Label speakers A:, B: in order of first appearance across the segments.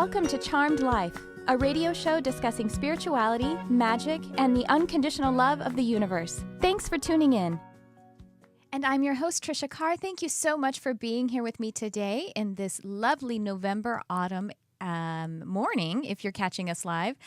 A: Welcome to Charmed Life, a radio show discussing spirituality, magic, and the unconditional love of the universe. Thanks for tuning in. And I'm your host, Tricia Carr. Thank you so much for being here with me today in this lovely November autumn morning, if you're catching us live.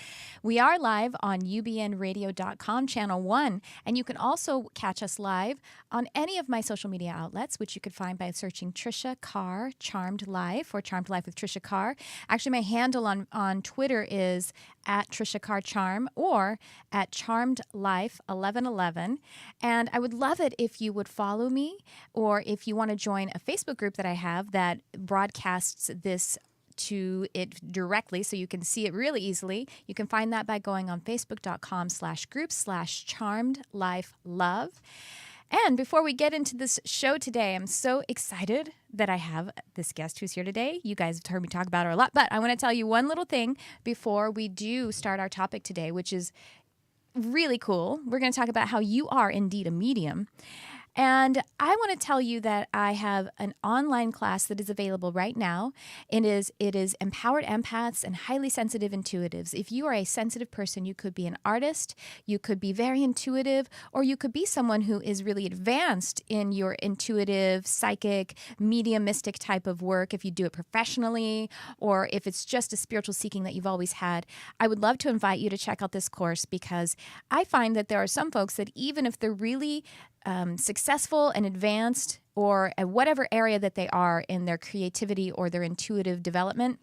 A: We are live on ubnradio.com, channel 1, and you can also catch us live on any of my social media outlets, which you could find by searching Tricia Carr, Charmed Life, or Charmed Life with Tricia Carr. Actually, my handle on Twitter is at Tricia Carr Charm or at Charmed Life 1111. And I would love it if you would follow me, or if you want to join a Facebook group that I have that broadcasts this to it directly so you can see it really easily. You can find that by going on facebook.com/group/charmedlifelove. And before we get into this show today, I'm so excited that I have this guest who's here today. You guys have heard me talk about her a lot, but I want to tell you one little thing before we do start our topic today, which is really cool. We're going to talk about how you are indeed a medium. And I want to tell you that I have an online class that is available right now. It is Empowered Empaths and Highly Sensitive Intuitives. If you are a sensitive person, you could be an artist, you could be very intuitive, or you could be someone who is really advanced in your intuitive, psychic, mediumistic type of work, if you do it professionally, or if it's just a spiritual seeking that you've always had. I would love to invite you to check out this course, because I find that there are some folks that even if they're really successful and advanced, or at whatever area that they are in their creativity or their intuitive development,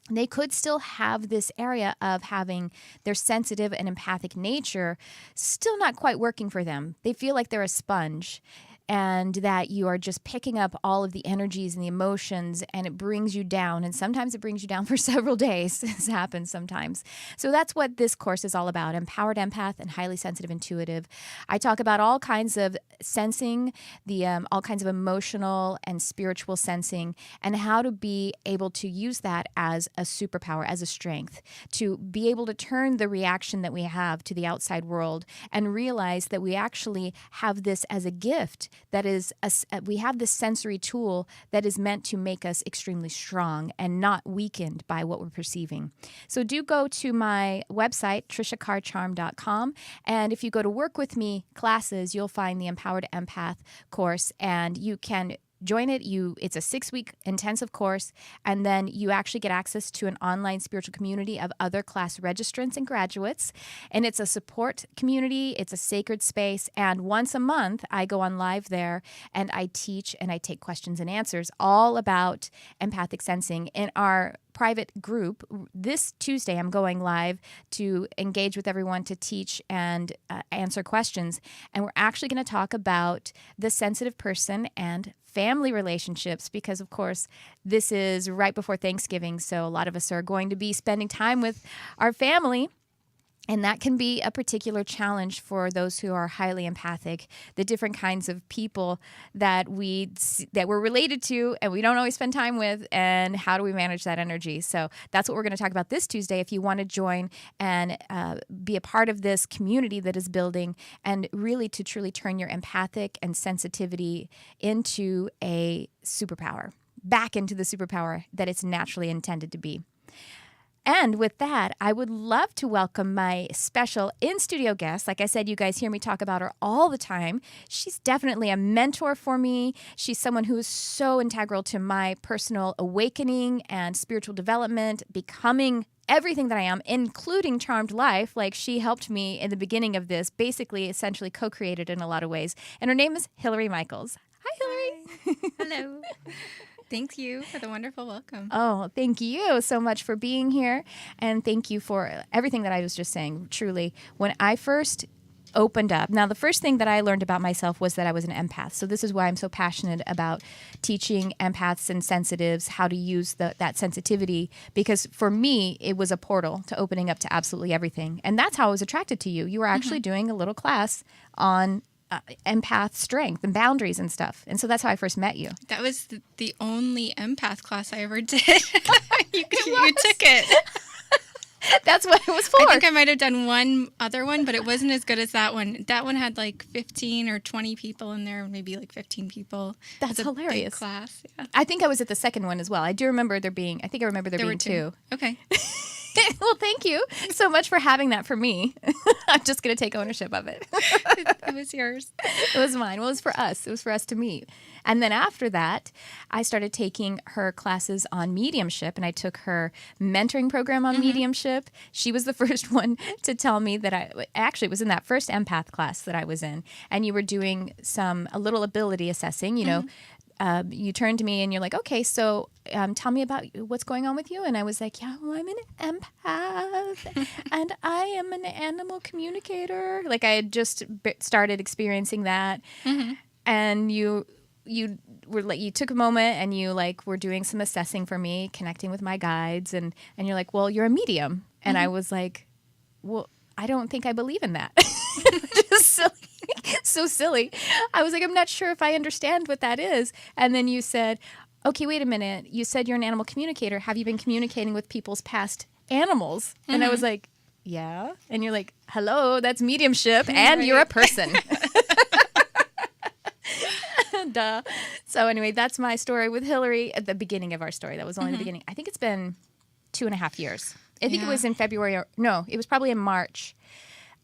A: they could still have this area of having their sensitive and empathic nature still not quite working for them. They feel like they're a sponge, and that you are just picking up all of the energies and the emotions, and it brings you down. And sometimes it brings you down for several days. This happens sometimes. So that's what this course is all about, Empowered Empath and Highly Sensitive Intuitive. I talk about all kinds of sensing, all kinds of emotional and spiritual sensing, and how to be able to use that as a superpower, as a strength, to be able to turn the reaction that we have to the outside world and realize that we actually have this as a gift. That is, we have this sensory tool that is meant to make us extremely strong and not weakened by what we're perceiving. So do go to my website, triciacarcharm.com, and if you go to Work With Me classes, you'll find the Empowered Empath course, and you can join it. It's a 6-week intensive course, and then you actually get access to an online spiritual community of other class registrants and graduates. And it's a support community. It's a sacred space. And once a month, I go on live there, and I teach and I take questions and answers all about empathic sensing. In our private group, this Tuesday, I'm going live to engage with everyone to teach and answer questions. And we're actually going to talk about the sensitive person and family relationships, because, of course, this is right before Thanksgiving, so a lot of us are going to be spending time with our family, and that can be a particular challenge for those who are highly empathic, the different kinds of people that we're related to and we don't always spend time with, and how do we manage that energy. So that's what we're going to talk about this Tuesday. If you want to join and be a part of this community that is building, and really to truly turn your empathic and sensitivity into a superpower, back into the superpower that it's naturally intended to be. And with that, I would love to welcome my special in-studio guest. Like I said, you guys hear me talk about her all the time. She's definitely a mentor for me. She's someone who is so integral to my personal awakening and spiritual development, becoming everything that I am, including Charmed Life. Like, she helped me in the beginning of this, basically, essentially co-created in a lot of ways. And her name is Hilary Michaels. Hi, Hilary.
B: Hi. Hello. Thank you for the wonderful welcome.
A: Oh, thank you so much for being here. And thank you for everything that I was just saying. Truly, when I first opened up, now the first thing that I learned about myself was that I was an empath. So this is why I'm so passionate about teaching empaths and sensitives how to use that sensitivity, because for me, it was a portal to opening up to absolutely everything. And that's how I was attracted to you. You were actually doing a little class on empath strength and boundaries and stuff. And so that's how I first met you.
B: That was the only empath class I ever did. You took it.
A: That's what it was for.
B: I think I might have done one other one, but it wasn't as good as that one. That one had like 15 or 20 people in there, maybe like 15 people.
A: That's
B: It was a
A: hilarious.
B: big class. Yeah.
A: I think I was at the second one as well. I remember there being two.
B: Okay.
A: Well, thank you so much for having that for me. I'm just going to take ownership of it.
B: It was yours.
A: It was mine. Well, it was for us. It was for us to meet. And then after that, I started taking her classes on mediumship, and I took her mentoring program on mediumship. She was the first one to tell me that it was in that first empath class that I was in, and you were doing a little ability assessing, you know. You turned to me and you're like, okay, so tell me about what's going on with you. And I was like, yeah, well, I'm an empath and I am an animal communicator. Like I had just started experiencing that. Mm-hmm. And you were like, you took a moment and you like were doing some assessing for me, connecting with my guides. And you're like, well, you're a medium. And I was like, well, I don't think I believe in that. Just silly. So silly. I was like, I'm not sure if I understand what that is. And then you said, okay, wait a minute. You said you're an animal communicator. Have you been communicating with people's past animals? Mm-hmm. And I was like, yeah. And you're like, hello, that's mediumship. And right. You're a person. Duh. So anyway, that's my story with Hilary at the beginning of our story. That was only the beginning. I think it's been 2.5 years. I think it was in February. No, it was probably in March.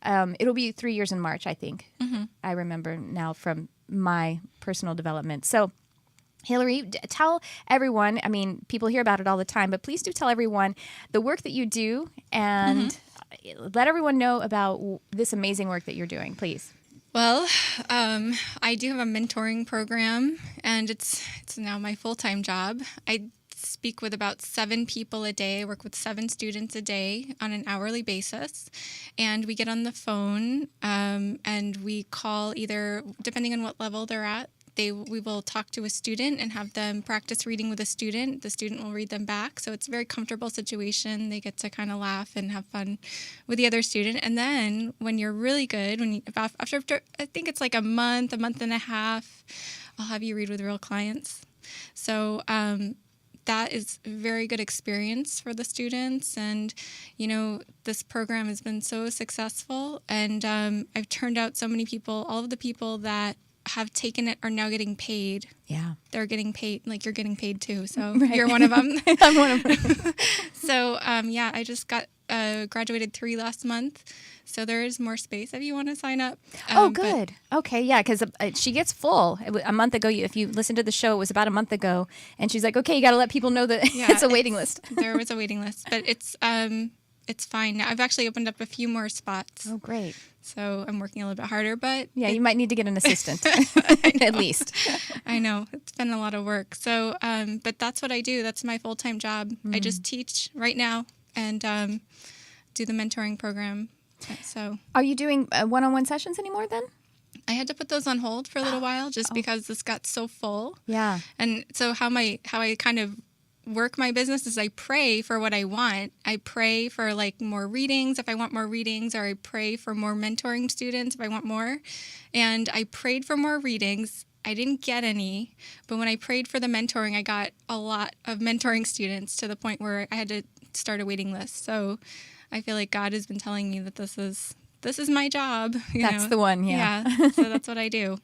A: It'll be 3 years in March, I think. Mm-hmm. I remember now from my personal development. So, Hilary, tell everyone, I mean, people hear about it all the time, but please do tell everyone the work that you do and let everyone know about this amazing work that you're doing, please.
B: Well, I do have a mentoring program, and it's now my full-time job. I speak with about 7 people a day. I work with 7 students a day on an hourly basis. And we get on the phone and we call either, depending on what level they're at, we will talk to a student and have them practice reading with a student. The student will read them back. So it's a very comfortable situation. They get to kind of laugh and have fun with the other student. And then when you're really good, after I think it's like a month and a half, I'll have you read with real clients. So that is a very good experience for the students. And, you know, this program has been so successful. And I've turned out so many people. All of the people that have taken it are now getting paid. Yeah. They're getting paid, like you're getting paid too. So right. You're one of them.
A: I'm one of them.
B: So, I just graduated 3 last month. So there is more space if you want to sign up.
A: Oh, good. Okay, yeah, because she gets full. A month ago, if you listened to the show, it was about a month ago. And she's like, okay, you got to let people know that it's a waiting list.
B: There was a waiting list. But it's fine now. I've actually opened up a few more spots.
A: Oh, great.
B: So I'm working a little bit harder, but...
A: Yeah, you might need to get an assistant, at least.
B: I know. It's been a lot of work. So, but that's what I do. That's my full-time job. I just teach right now and do the mentoring program. So,
A: are you doing one-on-one sessions anymore then?
B: I had to put those on hold for a little while just because this got so full.
A: Yeah.
B: And so how I kind of work my business is I pray for what I want. I pray for like more readings if I want more readings, or I pray for more mentoring students if I want more. And I prayed for more readings. I didn't get any, but when I prayed for the mentoring, I got a lot of mentoring students to the point where I had to start a waiting list. So I feel like God has been telling me that this is my job.
A: That's the one, yeah.
B: Yeah, so that's what I do.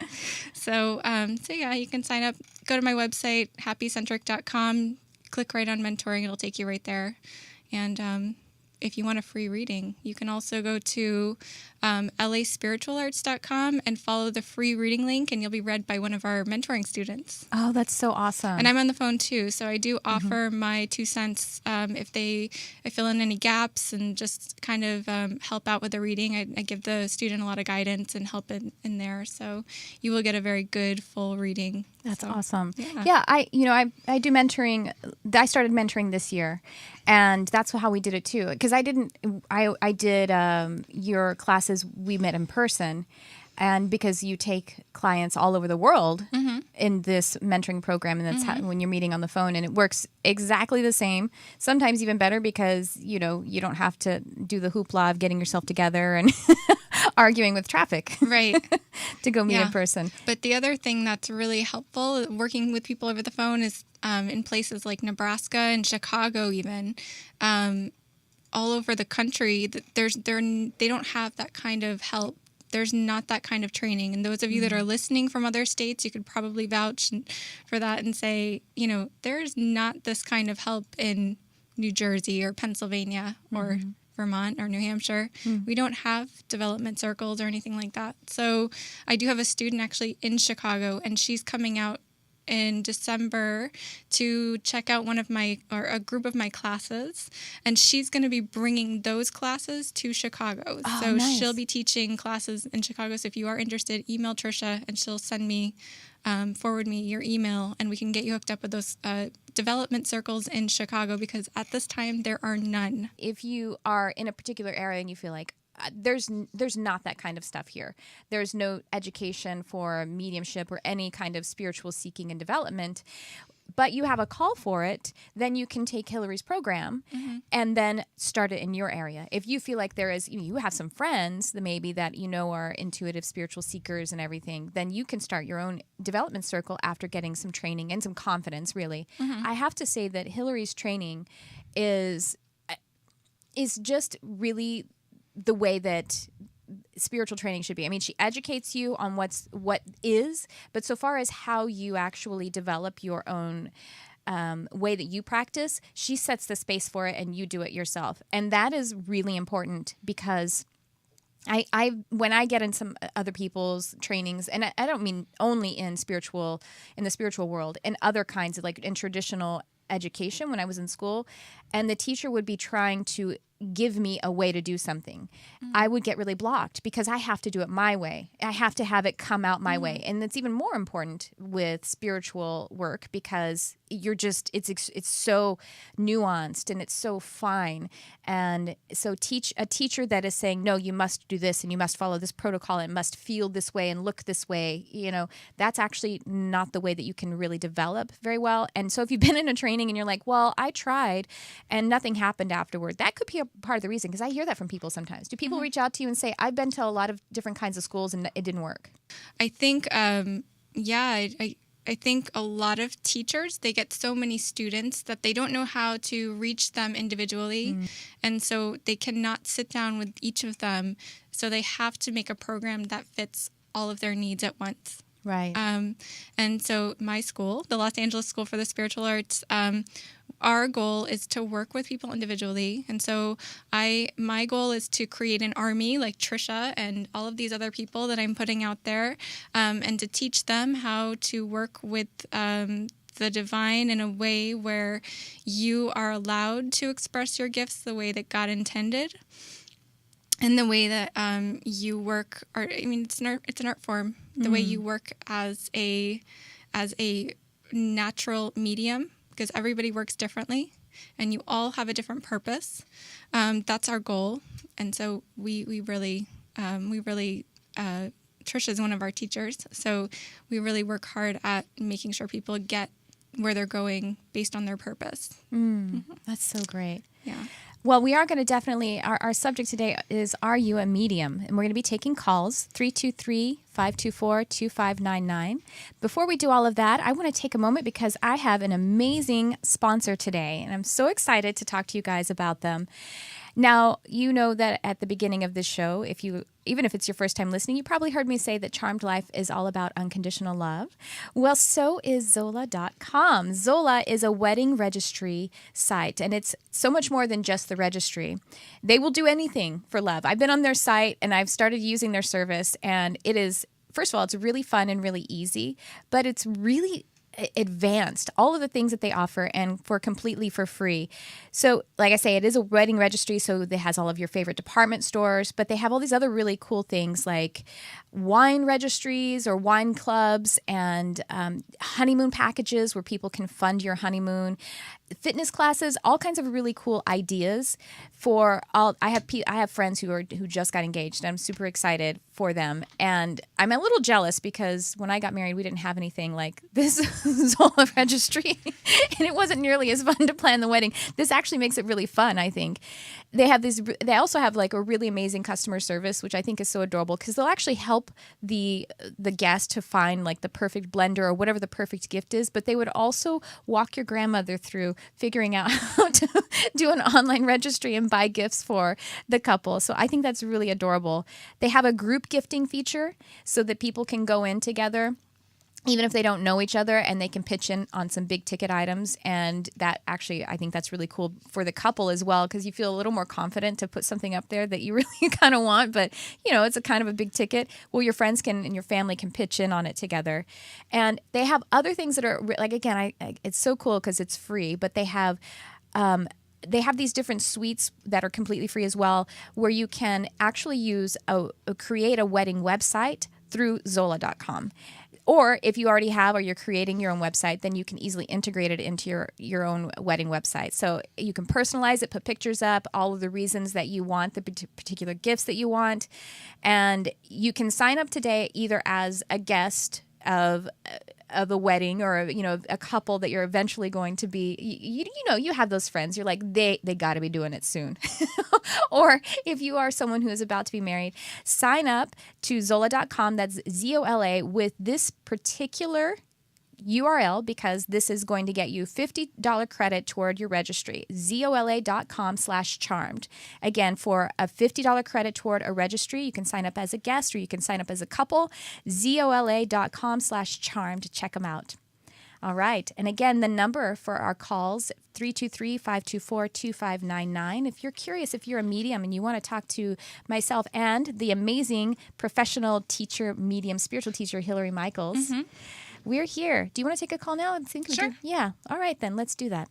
B: So yeah, you can sign up. Go to my website, happycentric.com. Click right on mentoring. It'll take you right there. And if you want a free reading, you can also go to laspiritualarts.com and follow the free reading link, and you'll be read by one of our mentoring students.
A: Oh, that's so awesome.
B: And I'm on the phone too, so I do offer my 2 cents if I fill in any gaps and just kind of help out with the reading. I give the student a lot of guidance and help in there, so you will get a very good full reading.
A: That's awesome. Yeah, I do mentoring. I started mentoring this year, and that's how we did it too. Because I did your classes. We met in person, and because you take clients all over the world in this mentoring program, and that's how, when you're meeting on the phone, and it works exactly the same. Sometimes even better because you don't have to do the hoopla of getting yourself together and arguing with traffic,
B: right?
A: To go meet in person.
B: But the other thing that's really helpful working with people over the phone is in places like Nebraska and Chicago even. all over the country, they don't have that kind of help. There's not that kind of training. And those of you that are listening from other states, you could probably vouch for that and say, there's not this kind of help in New Jersey or Pennsylvania or Vermont or New Hampshire. We don't have development circles or anything like that. So I do have a student actually in Chicago, and she's coming out in December to check out a group of my classes, and she's going to be bringing those classes to Chicago.
A: Oh,
B: so
A: nice.
B: She'll be teaching classes in Chicago. So if you are interested, email Tricia, and she'll forward me your email, and we can get you hooked up with those development circles in Chicago, because at this time there are none.
A: If you are in a particular area and you feel like there's not that kind of stuff here, there's no education for mediumship or any kind of spiritual seeking and development, but you have a call for it, then you can take Hilary's program and then start it in your area. If you feel like there is, you have some friends that maybe that are intuitive spiritual seekers and everything, then you can start your own development circle after getting some training and some confidence, really. I have to say that Hilary's training is just really the way that spiritual training should be. I mean, she educates you on what is, but so far as how you actually develop your own way that you practice, she sets the space for it and you do it yourself. And that is really important, because I when I get in some other people's trainings, and I don't mean only in the spiritual world, in other kinds of, like, in traditional education when I was in school, and the teacher would be trying to give me a way to do something, I would get really blocked because I have to do it my way. I have to have it come out my way. And it's even more important with spiritual work, because it's so nuanced and it's so fine. And so a teacher that is saying, no, you must do this and you must follow this protocol and must feel this way and look this way, that's actually not the way that you can really develop very well. And so if you've been in a training and you're like, well, I tried and nothing happened afterward, that could be a part of the reason, because I hear that from people sometimes. Do people reach out to you and say, I've been to a lot of different kinds of schools and it didn't work?
B: I think, I think a lot of teachers, they get so many students that they don't know how to reach them individually. And so they cannot sit down with each of them. So they have to make a program that fits all of their needs at once.
A: Right.
B: And so my school, the Los Angeles School for the Spiritual Arts, our goal is to work with people individually. And so my goal is to create an army like Tricia and all of these other people that I'm putting out there, and to teach them how to work with the divine in a way where you are allowed to express your gifts the way that God intended. And the way that you work, it's an art form. The way you work as a natural medium, because everybody works differently, and you all have a different purpose. That's our goal, and so we really Tricia is one of our teachers, so we really work hard at making sure people get where they're going based on their purpose.
A: That's so great.
B: Yeah.
A: Well, we are going to definitely, our subject today is, are you a medium? And we're going to be taking calls, 323-524-2599. Before we do all of that, I want to take a moment because I have an amazing sponsor today, and I'm so excited to talk to you guys about them. Now, you know that at the beginning of this show, even if it's your first time listening, you probably heard me say that Charmed Life is all about unconditional love. Well, so is Zola.com. Zola is a wedding registry site, and it's so much more than just the registry. They will do anything for love. I've been on their site, and I've started using their service, and it is, first of all, it's really fun and really easy, but it's really advanced, all of the things that they offer, and completely for free. So like I say, it is a wedding registry, so it has all of your favorite department stores, but they have all these other really cool things like wine registries or wine clubs, and honeymoon packages where people can fund your honeymoon, fitness classes, all kinds of really cool ideas for all. I have friends who just got engaged, and I'm super excited for them. And I'm a little jealous because when I got married, we didn't have anything like this Zola registry, and it wasn't nearly as fun to plan the wedding. This actually makes it really fun, I think. They also have like a really amazing customer service, which I think is so adorable, because they'll actually help the guest to find like the perfect blender or whatever the perfect gift is, but they would also walk your grandmother through figuring out how to do an online registry and buy gifts for the couple. So I think that's really adorable. They have a group gifting feature so that people can go in together, even if they don't know each other, and they can pitch in on some big ticket items. And that actually, I think that's really cool for the couple as well, because you feel a little more confident to put something up there that you really kind of want, but it's a kind of a big ticket. Well, your friends can and your family can pitch in on it together. And they have other things that are like, again, it's so cool because it's free, but they have these different suites that are completely free as well, where you can actually create a wedding website through Zola.com. Or if you already have or you're creating your own website, then you can easily integrate it into your own wedding website. So you can personalize it, put pictures up, all of the reasons that you want, the particular gifts that you want. And you can sign up today either as a guest of a wedding or a couple that you're eventually going to be. You have those friends. You're like, they got to be doing it soon. Or if you are someone who is about to be married, sign up to Zola.com. That's ZOLA with this particular URL, because this is going to get you $50 credit toward your registry. ZOLA.com/charmed. Again, for a $50 credit toward a registry, you can sign up as a guest or you can sign up as a couple. ZOLA.com/charmed. Check them out. All right. And again, the number for our calls, 323-524-2599. If you're curious, if you're a medium and you want to talk to myself and the amazing professional teacher, medium, spiritual teacher, Hilary Michaels, we're here. Do you want to take a call now?
B: Sure.
A: Yeah. All right, then. Let's do that.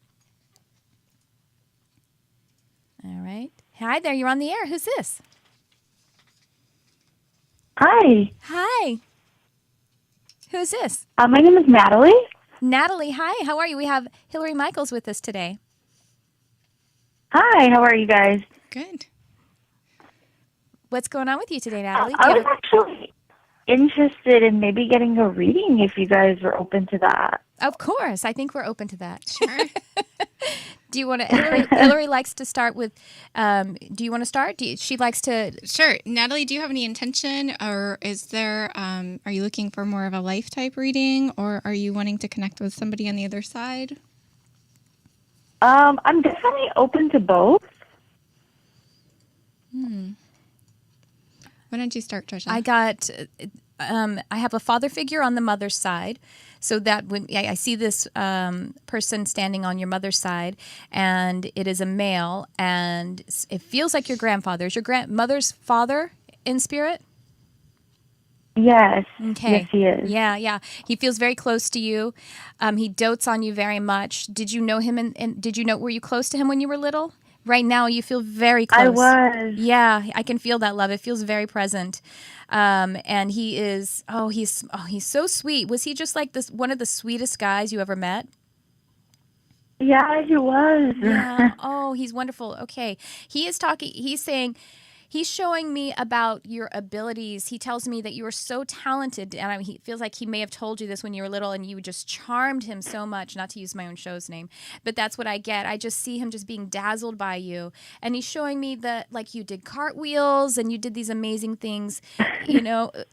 A: All right. Hi there. You're on the air. Who's this?
C: Hi.
A: Hi. Who's this?
C: My name is Natalie.
A: Natalie, hi. How are you? We have Hilary Michaels with us today.
C: Hi, how are you guys?
B: Good.
A: What's going on with you today, Natalie?
C: I was actually interested in maybe getting a reading if you guys were open to that.
A: Of course. I think we're open to that.
B: Sure.
A: Do you want to? Hilary likes to start with. Do you want to start? She likes to.
B: Sure. Natalie, do you have any intention, or is there? Are you looking for more of a life type reading, or are you wanting to connect with somebody on the other side?
C: I'm definitely open to both.
B: Why don't you start, Tricia?
A: I have a father figure on the mother's side. So that when I see this person standing on your mother's side, and it is a male, and it feels like your grandfather. Is your grandmother's father in spirit?
C: Yes.
A: Okay.
C: Yes, he is.
A: Yeah. He feels very close to you. He dotes on you very much. Did you know him? And were you close to him when you were little? Right now, you feel very close.
C: I was.
A: Yeah, I can feel that love. It feels very present. And he is, he's so sweet. Was he just like one of the sweetest guys you ever met?
C: Yeah, he was.
A: Yeah. Oh, he's wonderful. Okay. He's showing me about your abilities. He tells me that you are so talented. And he feels like he may have told you this when you were little and you just charmed him so much, not to use my own show's name, but that's what I get. I just see him just being dazzled by you. And he's showing me that like you did cartwheels and you did these amazing things,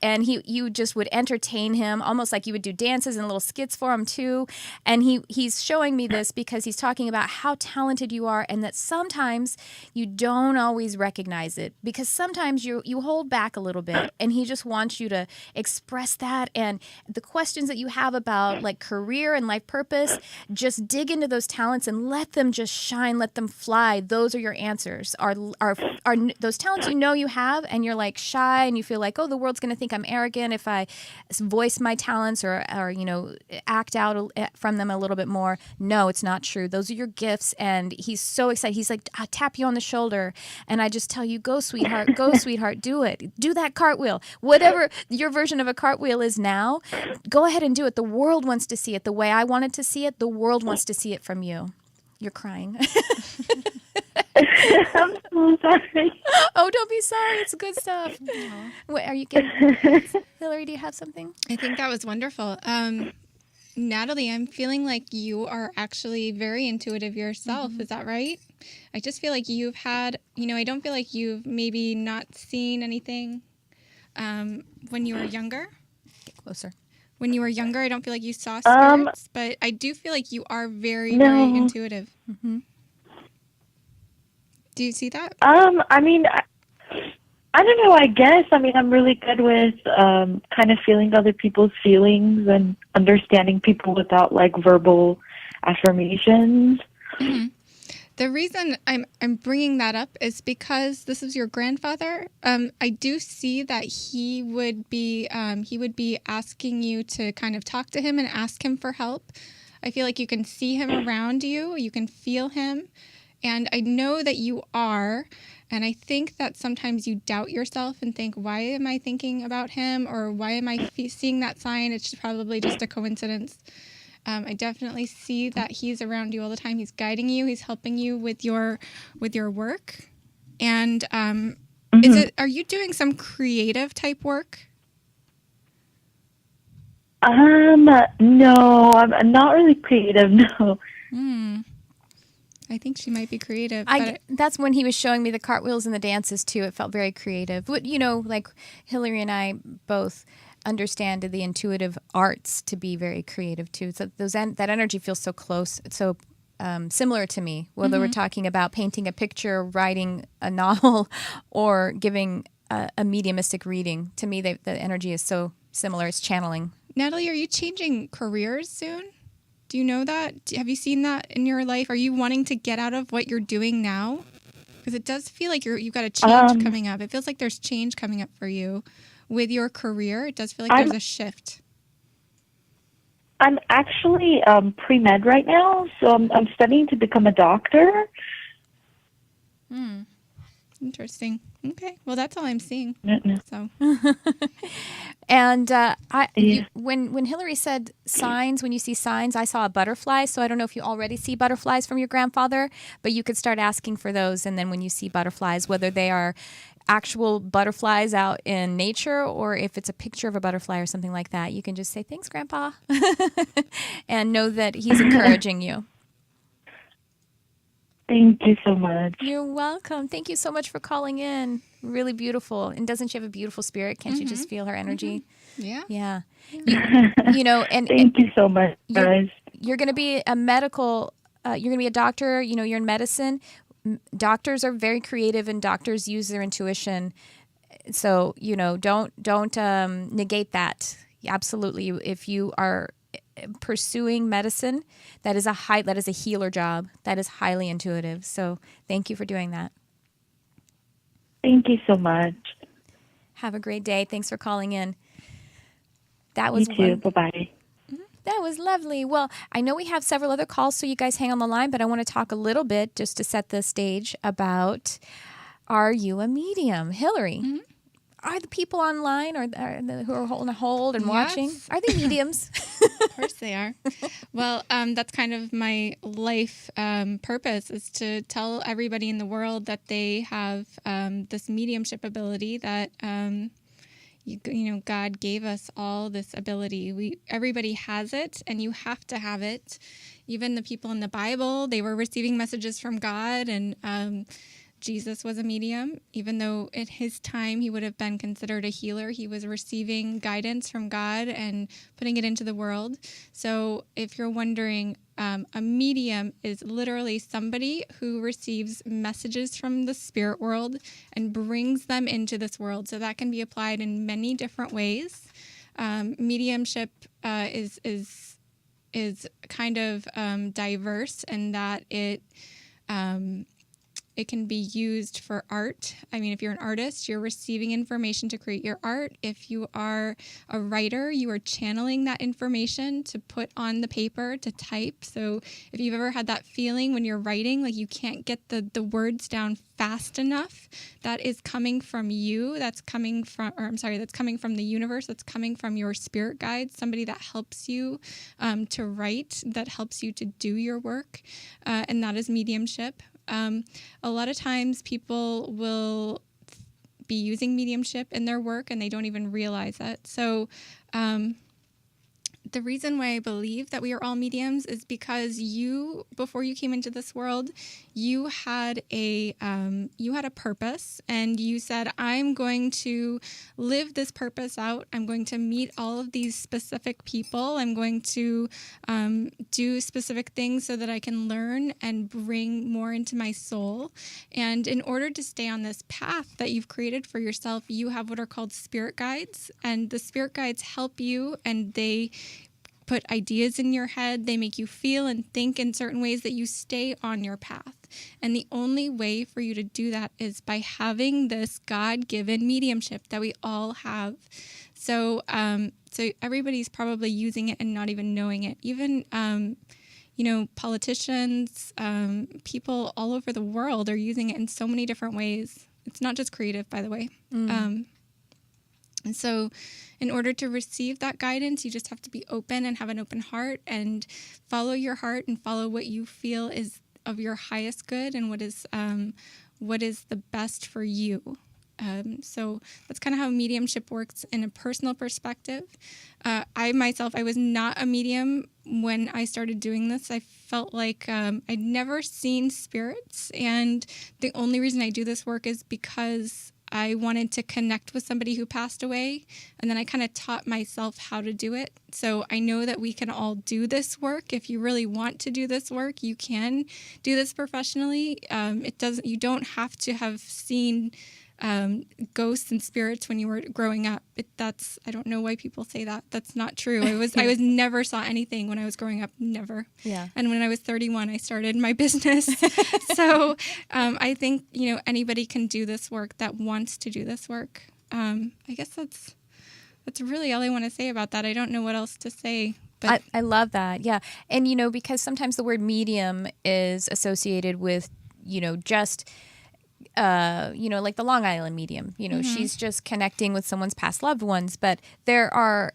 A: and you just would entertain him almost like you would do dances and little skits for him too. And he's showing me this because he's talking about how talented you are and that sometimes you don't always recognize it. Because sometimes you hold back a little bit, and he just wants you to express that. And the questions that you have about like career and life purpose, just dig into those talents and let them just shine, let them fly. Those are your answers. Are those talents you have, and you're like shy, and you feel like, oh, the world's going to think I'm arrogant if I voice my talents or act out from them a little bit more. No, it's not true. Those are your gifts, and he's so excited. He's like, I'll tap you on the shoulder, and I just tell you, go, sweetheart, do it. Do that cartwheel. Whatever your version of a cartwheel is now, go ahead and do it. The world wants to see it the way I wanted to see it. The world wants to see it from you. You're crying.
C: I'm so sorry.
A: Oh, don't be sorry. It's good stuff. What are you getting? Hilary, do you have something?
B: I think that was wonderful. Natalie, I'm feeling like you are actually very intuitive yourself. Mm-hmm. Is that right? I just feel like you've had, I don't feel like you've maybe not seen anything when you were younger.
A: Get closer.
B: When you were younger, I don't feel like you saw
C: Um,
B: spirits, but I do feel like you are very, very
C: no.
B: intuitive. Do you see that?
C: I mean, I don't know, I guess. I mean, I'm really good with kind of feeling other people's feelings and understanding people without, like, verbal affirmations.
B: The reason I'm bringing that up is because this is your grandfather. I do see that he would be asking you to kind of talk to him and ask him for help. I feel like you can see him around you, you can feel him, and I know that you are. And I think that sometimes you doubt yourself and think, why am I thinking about him, or why am I seeing that sign? It's probably just a coincidence. I definitely see that he's around you all the time. He's guiding you. He's helping you with your work. And are you doing some creative type work?
C: No, I'm not really creative, no.
B: I think she might be creative.
A: That's when he was showing me the cartwheels and the dances too. It felt very creative. But, like Hilary and I both understand the intuitive arts to be very creative too. So that energy feels so close. It's so similar to me, whether we're talking about painting a picture, writing a novel, or giving a mediumistic reading. To me, the energy is so similar. It's channeling.
B: Natalie, are you changing careers soon? Do you know that? Have you seen that in your life? Are you wanting to get out of what you're doing now? Because it does feel like you've got a change coming up. It feels like there's change coming up for you with your career. It does feel like there's a shift.
C: I'm actually pre-med right now, so I'm studying to become a doctor.
B: Interesting. Okay. Well, that's all I'm seeing. So.
A: And when Hilary said signs, when you see signs, I saw a butterfly. So I don't know if you already see butterflies from your grandfather, but you could start asking for those. And then when you see butterflies, whether they are actual butterflies out in nature or if it's a picture of a butterfly or something like that, you can just say, "Thanks, Grandpa," and know that he's encouraging you.
C: Thank you so much.
A: You're welcome. Thank you so much for calling in. Really beautiful. And doesn't she have a beautiful spirit? Can't you just feel her energy?
B: Yeah.
A: Yeah. And
C: thank you so much, guys.
A: You're going to be a medical, you're going to be a doctor, you're in medicine. Doctors are very creative and doctors use their intuition. So, don't negate that. Absolutely. If you are pursuing medicine, that is a healer job. That is highly intuitive. So thank you for doing that.
C: Thank you so much.
A: Have a great day. Thanks for calling in. That was
C: you too. Bye-bye.
A: That was lovely. Well, I know we have several other calls, so you guys hang on the line, but I want to talk a little bit just to set the stage about, are you a medium? Hilary, are the people online who are holding a hold and watching, are they mediums?
B: Of course they are. Well, that's kind of my life purpose, is to tell everybody in the world that they have this mediumship ability, that God gave us all this ability. Everybody has it, and you have to have it. Even the people in the Bible, they were receiving messages from God, and Jesus was a medium. Even though at his time he would have been considered a healer, he was receiving guidance from God and putting it into the world. So if you're wondering, a medium is literally somebody who receives messages from the spirit world and brings them into this world. So that can be applied in many different ways. Mediumship is kind of diverse in that it can be used for art. I mean, if you're an artist, you're receiving information to create your art. If you are a writer, you are channeling that information to put on the paper, to type. So if you've ever had that feeling when you're writing, like you can't get the words down fast enough, that is coming from you. That's coming from the universe. That's coming from your spirit guides, somebody that helps you to write, that helps you to do your work. And that is mediumship. A lot of times people will be using mediumship in their work and they don't even realize it. So the reason why I believe that we are all mediums is because you, before you came into this world, you had a purpose, and you said, I'm going to live this purpose out. I'm going to meet all of these specific people. I'm going to do specific things so that I can learn and bring more into my soul. And in order to stay on this path that you've created for yourself, you have what are called spirit guides, and the spirit guides help you, and they put ideas in your head. They make you feel and think in certain ways that you stay on your path. And the only way for you to do that is by having this God-given mediumship that we all have. So everybody's probably using it and not even knowing it. Even, politicians, people all over the world are using it in so many different ways. It's not just creative, by the way. And so in order to receive that guidance, you just have to be open and have an open heart and follow your heart and follow what you feel is of your highest good and what is the best for you. So that's kind of how mediumship works in a personal perspective. I was not a medium when I started doing this. I felt like I'd never seen spirits, and the only reason I do this work is because I wanted to connect with somebody who passed away, and then I kind of taught myself how to do it. So I know that we can all do this work. If you really want to do this work, you can do this professionally. You don't have to have seen ghosts and spirits when you were growing up. I don't know why people say that. That's not true. I never saw anything when I was growing up. Never. Yeah. And when I was 31, I started my business. So I think anybody can do this work that wants to do this work. I guess that's really all I want to say about that. I don't know what else to say. But
A: I love that. Yeah. And because sometimes the word medium is associated with just like the Long Island medium, she's just connecting with someone's past loved ones, but there are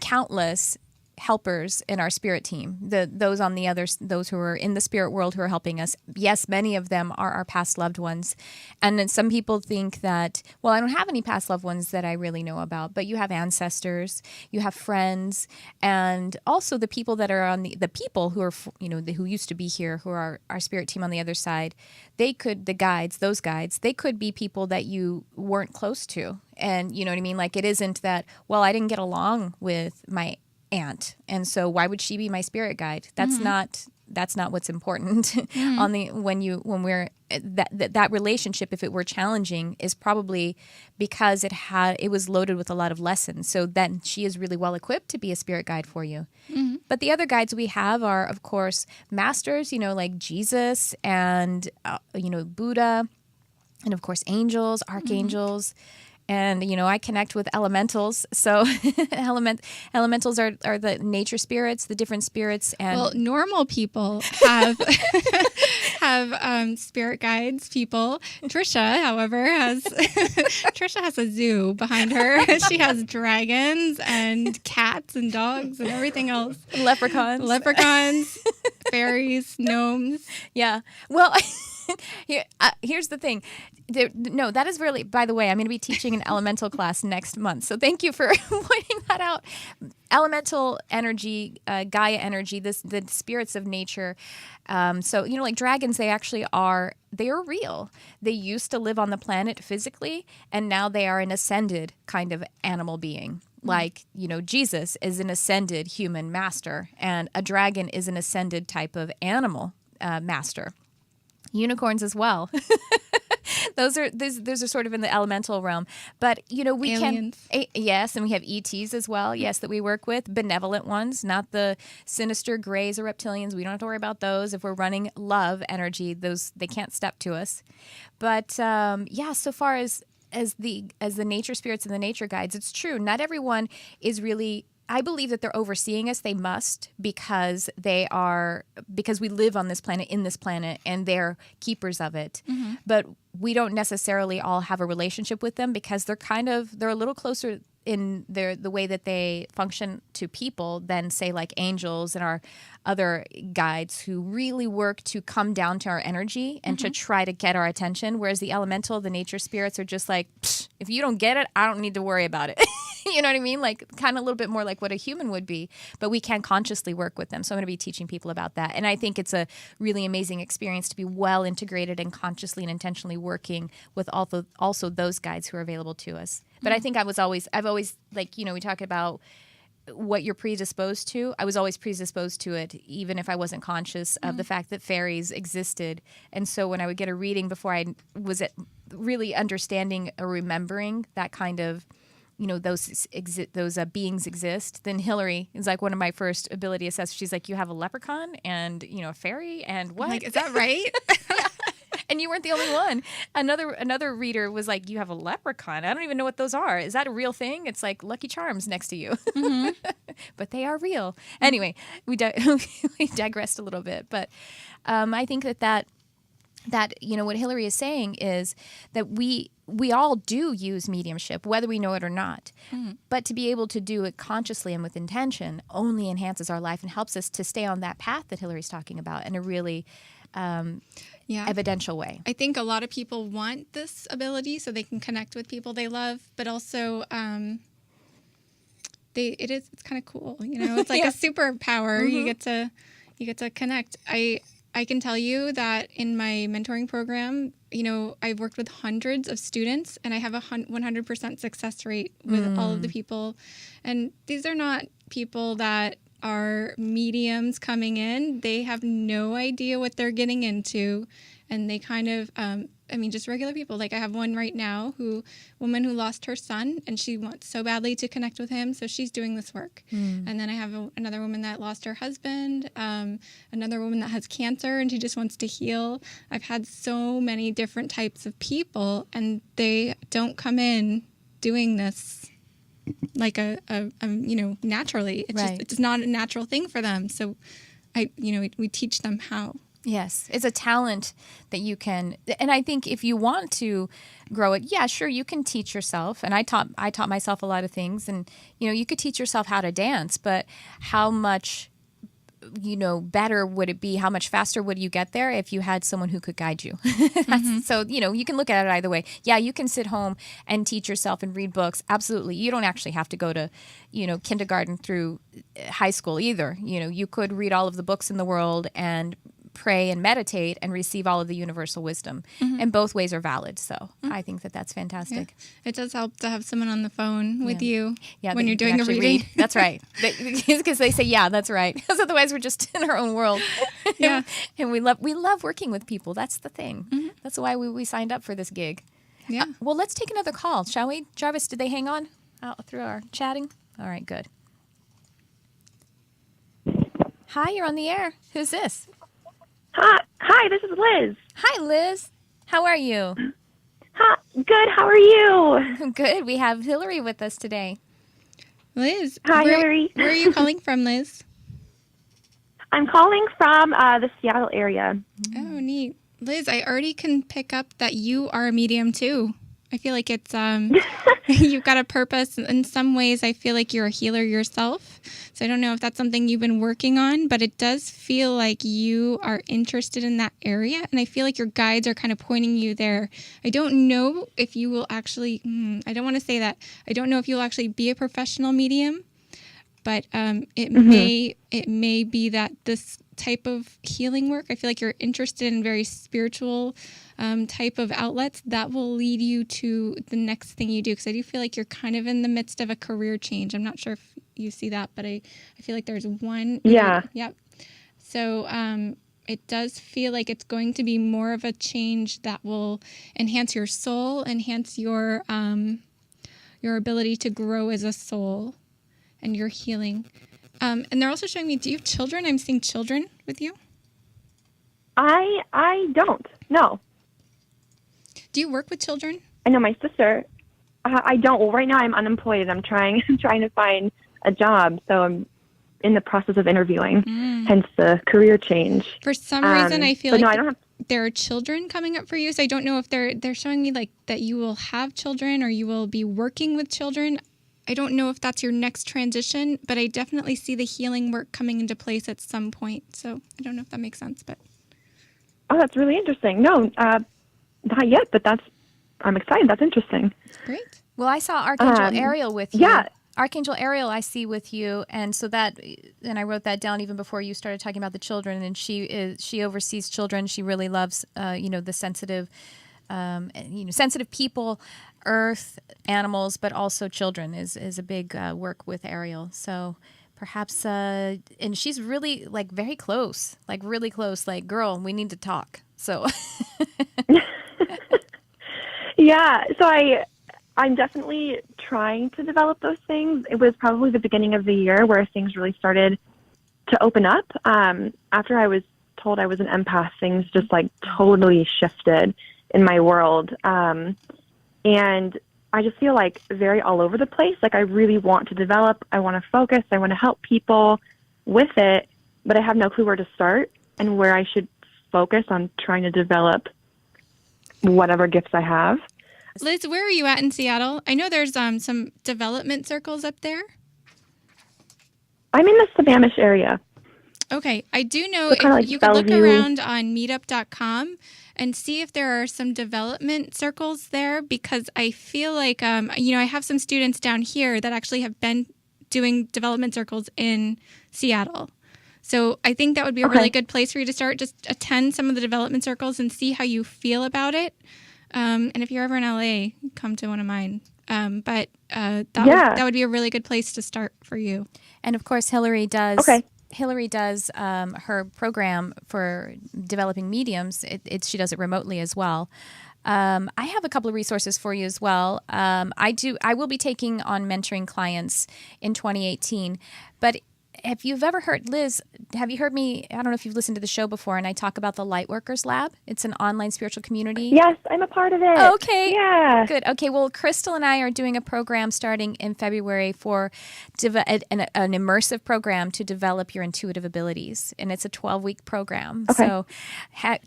A: countless helpers in our spirit team, those who are in the spirit world who are helping us. Yes, many of them are our past loved ones. And then some people think that, well, I don't have any past loved ones that I really know about, but you have ancestors, you have friends, and also the people that are on the people who are, who used to be here, who are our spirit team on the other side. Those guides, they could be people that you weren't close to. And you know what I mean? Like, it isn't that, well, I didn't get along with my aunt, and so why would she be my spirit guide? That's not what's important. When we're that relationship, if it were challenging, is probably because it was loaded with a lot of lessons. So then she is really well equipped to be a spirit guide for you. Mm-hmm. But the other guides we have are, of course, masters, like Jesus and Buddha, and of course angels, archangels. Mm-hmm. And, I connect with elementals. So elementals are the nature spirits, the different spirits. And
B: well, normal people have have spirit guides. People. Tricia, however, has a zoo behind her. She has dragons and cats and dogs and everything else. Leprechauns, fairies, gnomes.
A: Yeah. Well, here's the thing. That is really, by the way, I'm going to be teaching an elemental class next month. So thank you for pointing that out. Elemental energy, Gaia energy, the spirits of nature. So, like dragons, they are real. They used to live on the planet physically, and now they are an ascended kind of animal being. Like, Jesus is an ascended human master, and a dragon is an ascended type of animal master. Unicorns as well. Those are sort of in the elemental realm. But, we
B: Aliens.
A: Yes, and we have ETs as well, yes, that we work with. Benevolent ones, not the sinister grays or reptilians. We don't have to worry about those. If we're running love energy, they can't step to us. But, so far as the nature spirits and the nature guides, it's true. Not everyone is really... I believe that they're overseeing us. They must, because we live on this planet, in this planet, and they're keepers of it. Mm-hmm. But we don't necessarily all have a relationship with them, because they're a little closer in the way that they function to people than, say, like angels and our other guides, who really work to come down to our energy and to try to get our attention. Whereas the elemental, the nature spirits, are just like, if you don't get it, I don't need to worry about it. You know what I mean? Like kind of a little bit more like what a human would be, but we can consciously work with them. So I'm going to be teaching people about that. And I think it's a really amazing experience to be well integrated and consciously and intentionally working with also those guides who are available to us. But I think I've always like, we talk about what you're predisposed to. I was always predisposed to it, even if I wasn't conscious of the fact that fairies existed. And so when I would get a reading before I was really understanding or remembering that kind of, those beings exist, then Hilary is like one of my first ability assessors. She's like, you have a leprechaun and, a fairy and what?
B: I'm like, is that right?
A: And you weren't the only one. Another reader was like, you have a leprechaun. I don't even know what those are. Is that a real thing? It's like Lucky Charms next to you. Mm-hmm. But they are real. Anyway, we digressed a little bit. But I think that what Hilary is saying is that we all do use mediumship, whether we know it or not. Mm. But to be able to do it consciously and with intention only enhances our life and helps us to stay on that path that Hilary's talking about in a really evidential way.
B: I think a lot of people want this ability so they can connect with people they love, but also it's kind of cool. It's like a superpower. Mm-hmm. You get to connect. I can tell you that in my mentoring program, I've worked with hundreds of students and I have a 100% success rate with all of the people. And these are not people that are mediums coming in. They have no idea what they're getting into. And they kind of, just regular people. Like I have one right now woman who lost her son and she wants so badly to connect with him. So she's doing this work. Mm. And then I have another woman that lost her husband, another woman that has cancer and she just wants to heal. I've had so many different types of people and they don't come in doing this like naturally. It's
A: right.
B: It's not a natural thing for them. So we teach them how.
A: Yes, it's a talent that you can, and I think if you want to grow it, yeah, sure, you can teach yourself. And I taught myself a lot of things, and you could teach yourself how to dance, but how much better would it be? How much faster would you get there if you had someone who could guide you? Mm-hmm. So, you can look at it either way. Yeah, you can sit home and teach yourself and read books. Absolutely. You don't actually have to go to, kindergarten through high school either. You could read all of the books in the world and pray and meditate and receive all of the universal wisdom. Mm-hmm. And both ways are valid. So I think that that's fantastic.
B: Yeah. It does help to have someone on the phone with you when you're doing a reading.
A: That's right. Because they say, yeah, that's right. Because otherwise we're just in our own world.
B: Yeah.
A: And we love working with people. That's the thing. Mm-hmm. That's why we signed up for this gig.
B: Yeah.
A: Well, let's take another call, shall we? Jarvis, did they hang on through our chatting? All right, good. Hi, you're on the air. Who's this?
C: Hi, this is Liz.
A: Hi, Liz. How are you?
C: Hi, good. How are you?
A: Good. We have Hilary with us today.
B: Liz.
C: Hi, Hilary.
B: Where are you calling from, Liz?
C: I'm calling from the Seattle area.
B: Oh, neat. Liz, I already can pick up that you are a medium, too. I feel like it's, you've got a purpose. In some ways, I feel like you're a healer yourself. So I don't know if that's something you've been working on, but it does feel like you are interested in that area. And I feel like your guides are kind of pointing you there. I don't know if you will actually, I don't want to say that. I don't know if you'll actually be a professional medium, but it may be that this type of healing work, I feel like you're interested in very spiritual type of outlets that will lead you to the next thing you do. Because I do feel like you're kind of in the midst of a career change. I'm not sure if you see that, but I feel like there's one.
C: Yeah.
B: Yep. So it does feel like it's going to be more of a change that will enhance your soul, enhance your ability to grow as a soul and your healing. And they're also showing me, do you have children? I'm seeing children with you.
C: I don't. No.
B: Do you work with children?
C: I know my sister. I don't. Well, right now I'm unemployed. I'm trying to find a job, so I'm in the process of interviewing. Hence the career change.
B: For some reason, I feel like
C: I don't have.
B: There are children coming up for you. So I don't know if they're showing me like that you will have children or you will be working with children. I don't know if that's your next transition, but I definitely see the healing work coming into place at some point. So I don't know if that makes sense, but.
C: Oh, that's really interesting. No, not yet, but I'm excited. That's interesting.
B: Great.
A: Well, I saw Archangel Ariel with you.
C: Yeah.
A: Archangel Ariel, I see with you, and so that, and I wrote that down even before you started talking about the children. And she oversees children. She really loves, the sensitive, sensitive people, earth, animals, but also children is a big work with Ariel. So perhaps, and she's really like very close, like girl, we need to talk. So
D: Yeah, so I'm definitely trying to develop those things. It was probably the beginning of the year where things really started to open up. After I was told I was an empath, things just like totally shifted in my world. And I just feel like very all over the place. Like I really want to develop. I want to focus. I want to help people with it, but I have no clue where to start and where I should focus on trying to develop whatever gifts I have.
B: Liz, where are you at in Seattle? I know there's some development circles up there.
D: I'm in the Sammamish area.
B: Okay. I do know
D: So kinda
B: if
D: like
B: you could look
D: Bellevue.
B: around on meetup.com and see if there are some development circles there, because I feel like, I have some students down here that actually have been doing development circles in Seattle. So I think that would be a really good place for you to start. Just attend some of the development circles and see how you feel about it. And if you're ever in LA, come to one of mine. But that would be a really good place to start for you.
A: And of course, Hilary does.
D: Okay.
A: Hilary does her program for developing mediums. She does it remotely as well. I have a couple of resources for you as well. I will be taking on mentoring clients in 2018. But if you've ever heard, Liz, have you heard me? I don't know if you've listened to the show before, and I talk about the Lightworkers Lab. It's an online spiritual community.
D: Yes, I'm a part of it.
A: Okay.
D: Yeah.
A: Good. Okay. Well, Crystal and I are doing a program starting in February for an immersive program to develop your intuitive abilities. And it's a 12-week program.
D: Okay.
A: So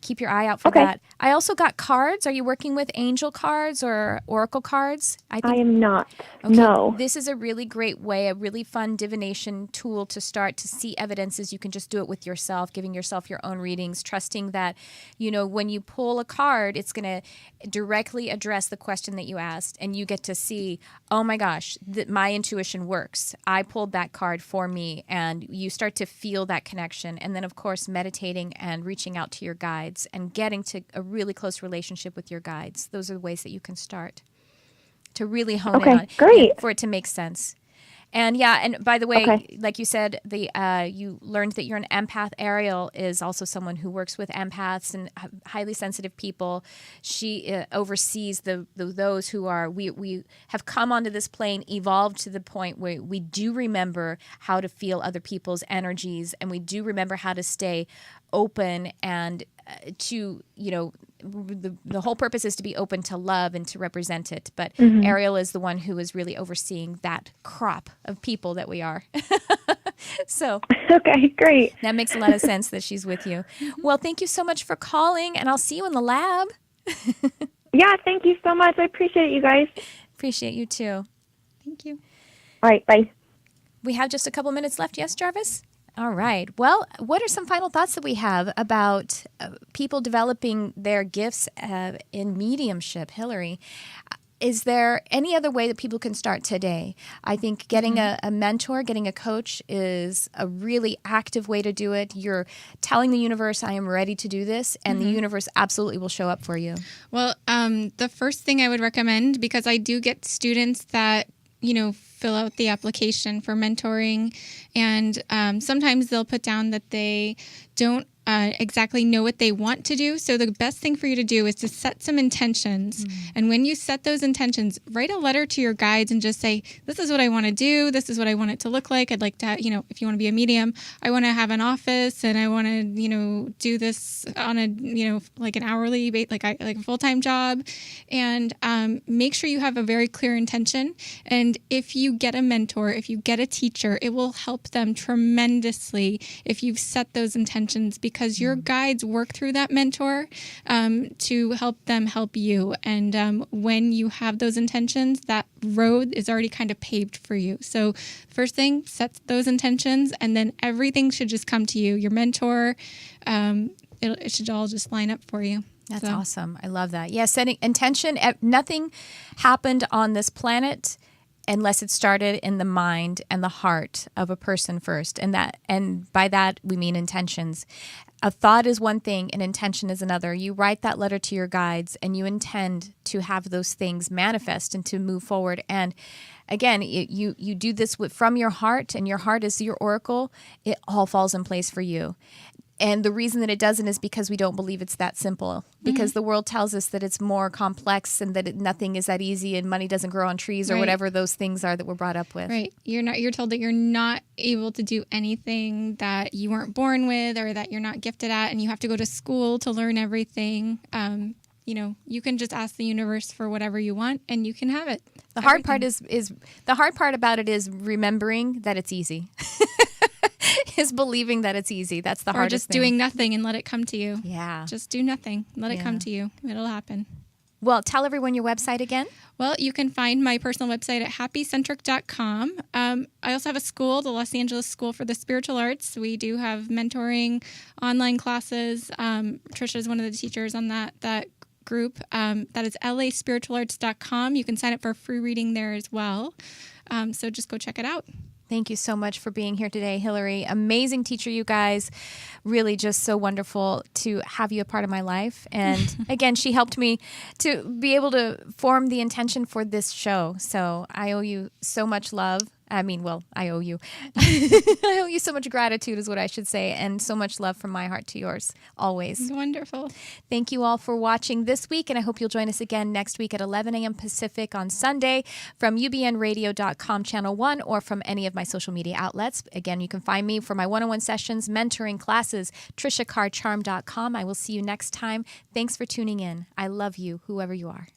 A: keep your eye out for that. I also got cards. Are you working with angel cards or oracle cards?
D: I am not.
A: Okay.
D: No.
A: This is a really great way, a really fun divination tool to start to see evidences. You can just do it with yourself, giving yourself your own readings, trusting that, when you pull a card, it's going to directly address the question that you asked, and you get to see, oh my gosh, my intuition works. I pulled that card for me, and you start to feel that connection. And then, of course, meditating and reaching out to your guides and getting to a really close relationship with your guides. Those are the ways that you can start to really hone in on
D: great.
A: for it to make sense. And and by the way, like you said, you learned that you're an empath. Ariel is also someone who works with empaths and highly sensitive people. She oversees those who are, we have come onto this plane, evolved to the point where we do remember how to feel other people's energies, and we do remember how to stay open and to, the whole purpose is to be open to love and to represent it. But Ariel is the one who is really overseeing that crop of people that we are. So
D: Okay, great.
A: that makes a lot of sense that she's with you. Well, thank you so much for calling, and I'll see you in the lab.
D: Yeah, thank you so much. I appreciate it, you guys.
A: Appreciate you too.
B: Thank you.
D: All right, bye.
A: We have just a couple minutes left. Yes, Jarvis? All right. Well, what are some final thoughts that we have about people developing their gifts in mediumship? Hilary, is there any other way that people can start today? I think getting a mentor, getting a coach is a really active way to do it. You're telling the universe, I am ready to do this, and the universe absolutely will show up for you.
B: Well, the first thing I would recommend, because I do get students that fill out the application for mentoring, and sometimes they'll put down that they don't exactly know what they want to do. So the best thing for you to do is to set some intentions. And when you set those intentions, write a letter to your guides and just say, this is what I want to do. This is what I want it to look like. I'd like to, if you want to be a medium, I want to have an office, and I want to, do this on a, like an hourly, like a full-time job. And make sure you have a very clear intention. And if you get a mentor, if you get a teacher, it will help them tremendously if you've set those intentions, because your guides work through that mentor to help them help you. And when you have those intentions, that road is already kind of paved for you. So first thing, set those intentions, and then everything should just come to you. Your mentor, it should all just line up for you.
A: That's awesome. I love that. Yeah, setting intention. Nothing happened on this planet unless it started in the mind and the heart of a person first. And by that we mean intentions. A thought is one thing, an intention is another. You write that letter to your guides and you intend to have those things manifest and to move forward. And again, you do this from your heart, and your heart is your oracle. It all falls in place for you. And the reason that it doesn't is because we don't believe it's that simple. Because the world tells us that it's more complex and that nothing is that easy and money doesn't grow on trees or whatever those things are that we're brought up with.
B: Right. You're told that you're not able to do anything that you weren't born with or that you're not gifted at, and you have to go to school to learn everything. You can just ask the universe for whatever you want and you can have it.
A: The hard part is the hard part about it is remembering that it's easy. Is believing that it's easy. That's the hardest
B: thing. Or just
A: thing.
B: doing nothing and let it come to you.
A: Yeah.
B: Just do nothing. Let it come to you. It'll happen.
A: Well, tell everyone your website again.
B: Well, you can find my personal website at happycentric.com. I also have a school, the Los Angeles School for the Spiritual Arts. We do have mentoring, online classes. Tricia is one of the teachers on that group. That is laspiritualarts.com. You can sign up for a free reading there as well. So just go check it out.
A: Thank you so much for being here today, Hilary. Amazing teacher, you guys. Really just so wonderful to have you a part of my life. And again, she helped me to be able to form the intention for this show. So I owe you so much love. I owe you. I owe you so much gratitude is what I should say, and so much love from my heart to yours, always.
B: Wonderful. Thank
A: you all for watching this week, and I hope you'll join us again next week at 11 a.m. Pacific on Sunday from ubnradio.com Channel 1 or from any of my social media outlets. Again, you can find me for my one-on-one sessions, mentoring classes, triciacarrcharm.com. I will see you next time. Thanks for tuning in. I love you, whoever you are.